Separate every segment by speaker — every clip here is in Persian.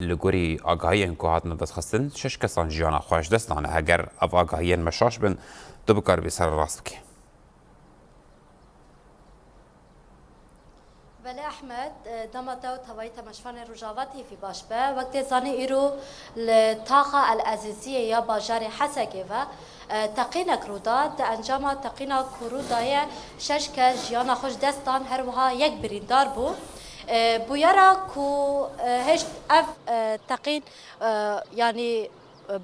Speaker 1: لگوری آگاهی که هاتن دست خستن شش کسان جیانا خوش دستانه اگر اف آگاهی مشاش بن دو بکار بی سر راست بکی.
Speaker 2: بله احمد دمتو توی تماشفان رجاواتی في باشبه وقت زانی ایرو لطاقة الأساسية یا باجار حسکه و تقینا کروداد انجام تقینا کرودای شش که جیانا خوش دستان هر وها یک بریندار بو بویرا کو هشت اف تقین يعني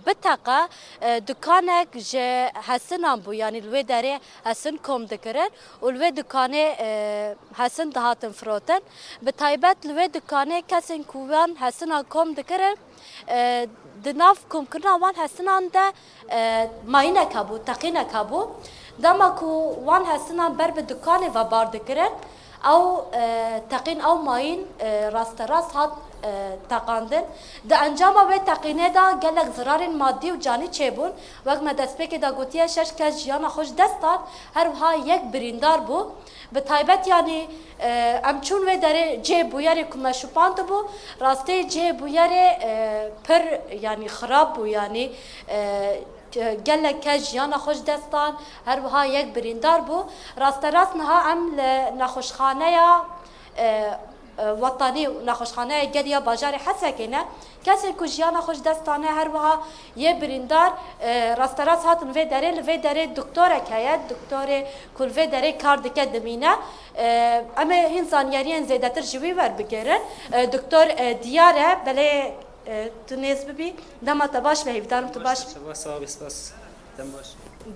Speaker 2: بتاقة دكانك جه حسن بو يعني الوي داري حسن كوم دكرن والوي دكانه حسن دهاتن فروتن بتايبت الوي دكانه كسن كوان حسن كوم دكرن دناف كوم كنا وان حسن ده ماينه كابو تقينه كابو دمكو وان حسن بر بدكانه و بار دكرن او تقين او ماين راست راست هات تقاندن ده انجام و تقینه دا گلک ضرر مادی و جانی چبون وقت ما دست پی که دا گوتیه شش کس جیانا خوش دستان هر وها یک بریندار بو به تایبت یعنی امچون و داره جه بویاری کمه شپاند بو راسته جه بویاری پر یعنی خراب بو یعنی گلک کس جیانا خوش دستان هر وها یک بریندار بو راست راست نها ام نخوشخانه یا وطنی نخوشخانه گریا باجار حسکینه کسی کجیانا خوش دستانه هر وها یه بریندار راست راست هاتن و داره دکتر که دکتر کل و داره کار دکه دمینه اما هین زانیارین زیادتر جوی ور بگیرن دکتر دیاره بله تو نیز ببی دم تباش و هیودارم تباش
Speaker 3: سپاس دم باش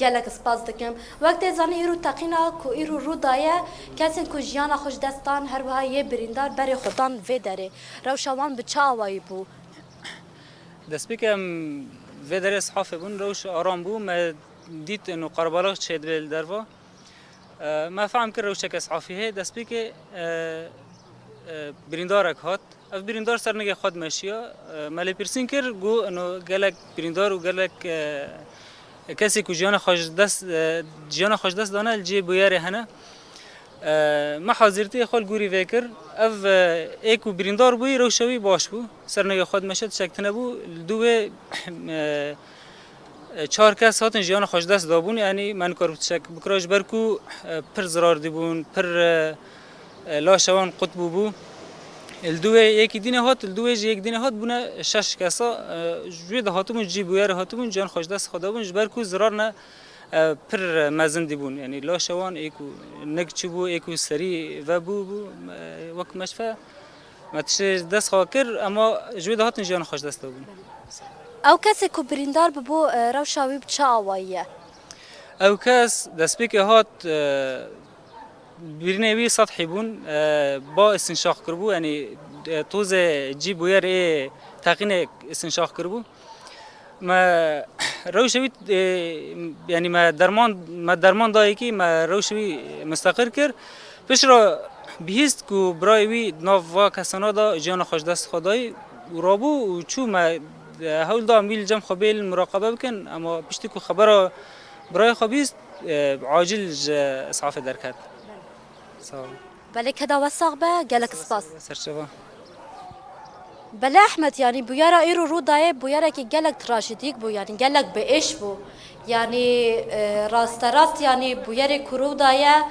Speaker 2: گلک سپاس دکم وقت زانی ایرو تقینا کو ایرو رو دایه کسی کو جیانا خوش دستان هر وها یه بریندار بری خودان و داره روشوان به چه آوایی بو
Speaker 3: دست بکم و در صحافه بون روش آرام بو ما دیت انه قربالاغ شد بیل دروا ما فهم کرد روش که صحافیه دست بک بریندارک هات اف بریندار سر نگه خود ماشیا مالی پرسین کر گو انه گلک بریندار و گلک کسی که جیان خوش دست دانه الجی بویاره هنه ما حاضرتی خال گوری وکر اف ایکو بریندار بوی روشوی باش بو سر نگه خود مشد شکتنه بو دوه چهار کس هاتن جیان خوش دست دابون یعنی من کار شک بکراج برکو پر زرار دیبون پر لاشوان قطبو بو الدوه یکی دینه هات الدوه یک دینه هات بونه شش کسا جوید هاتمون جی بویر هاتمون جان خوش دست خدا بون جبر کو زرار نه پر مزن دیبون یعنی لاشوان ایکو نگچبو ایکو سری و بو وقت مشفه متش دست خاکر اما جوید هاتن جان خوش دست بون
Speaker 2: او کسی که بریندار ببو روشاوی بچه آواییه
Speaker 3: او کس دست بیک هات برنامج سطحي بون با استنشاق کربو یعنی توز جی بویر تقینه استنشاق کربو ما روشوی یعنی ما درمان دایی که ما روشوی مستقر کر پیش را بیست کو برایوی نوا کسانا دا جان خوش دست خدای و رابو و چو ما هول دا میل جم خبیل مراقبه بکن اما پشتی کو خبر برای خبیست عاجل اسعاف درکت
Speaker 2: بله کدا وساق به گلک سپاس
Speaker 3: سرچوا
Speaker 2: بله احمد يعني بويرا ايرو رو دايه بويرا كي جالك تراجيديك بو يعني جالك بايش بو يعني راست يعني بويرا كرو دايه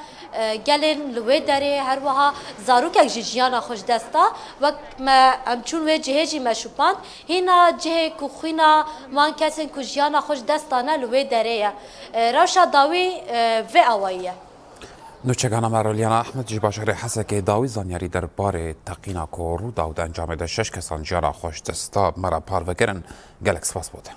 Speaker 2: گلن لوی داره هر وها زاروک جیجیانا خوش دستا وقت ما امچون و جهجی مشوپان هینا جه کوخینا وان کسین کو جیانا خوش دستانه لوی داره روشا داوی و اوایه
Speaker 1: نوچگانا مرالیانا احمد جی باشغری حسکه داوی زانیاری در بار تقینا کو رو داود انجام ده شش کسان جیانا خوش دستا مرا پار وگرن گلک سپاس بوده